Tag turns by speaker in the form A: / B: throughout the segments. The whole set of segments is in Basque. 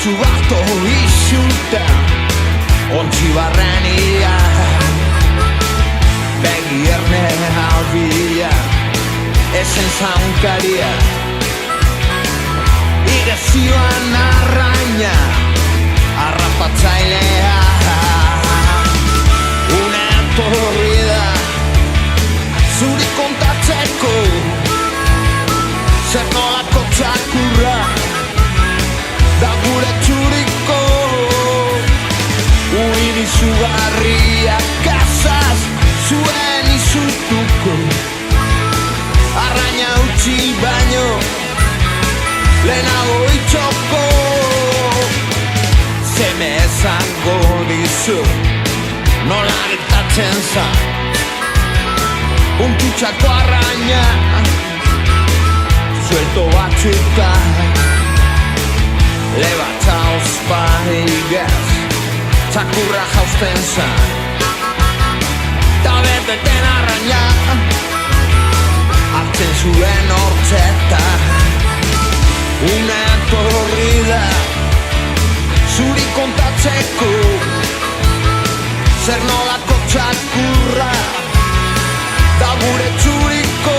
A: Zantzu bat izuta ontsi barrenia begi erne albia esen zaunkaria igazioan arraina arrapatzailea une etorri da zuri kontatzeko zer nolako txakurra da gure txuriko uin izugarria kasaz zuen izutuko arraina utzi baino lehenago itxoko zeme esango dizu nola gertatzen za puntutxako arraina suelto batzutan lebatza ospaigaz txakurra jausten zan ta beteten arraina hartzen zuen hortzetan une etorri da zuri kontatzeko zer nolako txakurra da gure txuriko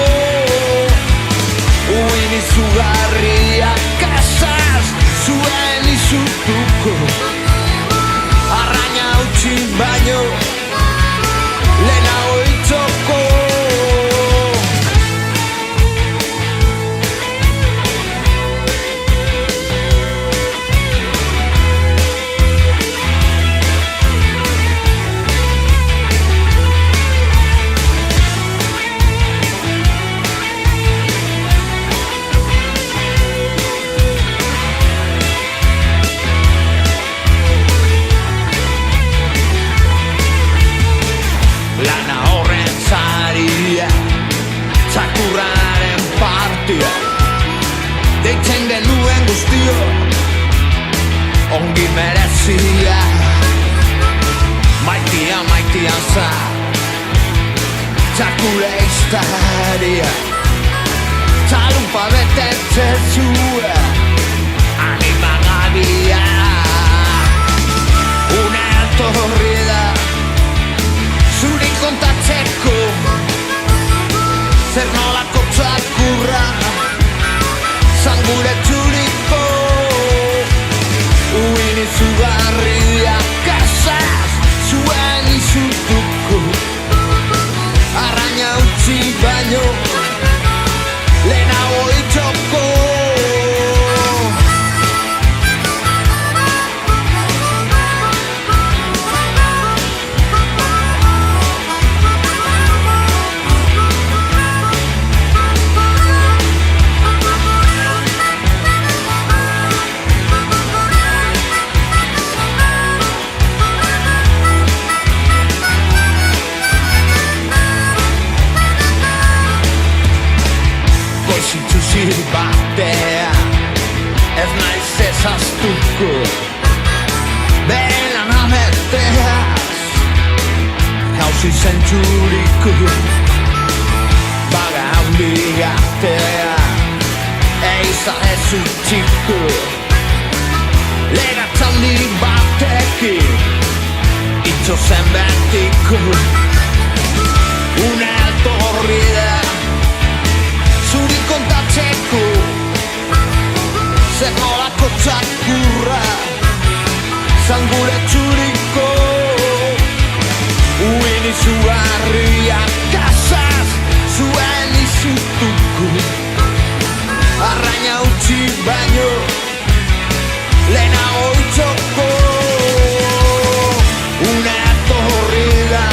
A: uin izugarria kasaz zuen izutuko arraina utzi baino lehenago itxoko txakurraren partia deitzen genuen guztio ongi merezia maitia za txakure iztaria txalumpa betetzen zuen animagabia une etorri da zuri kontatzeko zer nolako txakurra zan gure txuriko uin izugarria kasaz zuen izutuko arraina utzi baino lehenago itxoko batea ez naiz ezaztuko belan ameteaz jauzi zentzuriko baga handi gatea eiza ez utziko legatzandi batekin itxo zen betiko une etorri da zuri kontatzeko zer nolako txakurra zan gure txuriko uin izugarria kasaz zuen izutuko arraina utzi baino lehenago itxoko une etorri da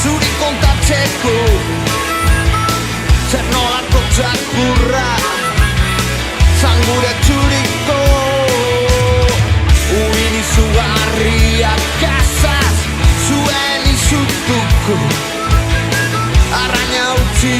A: zuri kontatzeko zer nolako txakurra zan gure txuriko uin izugarria kasaz zuen izutuko arraina utzi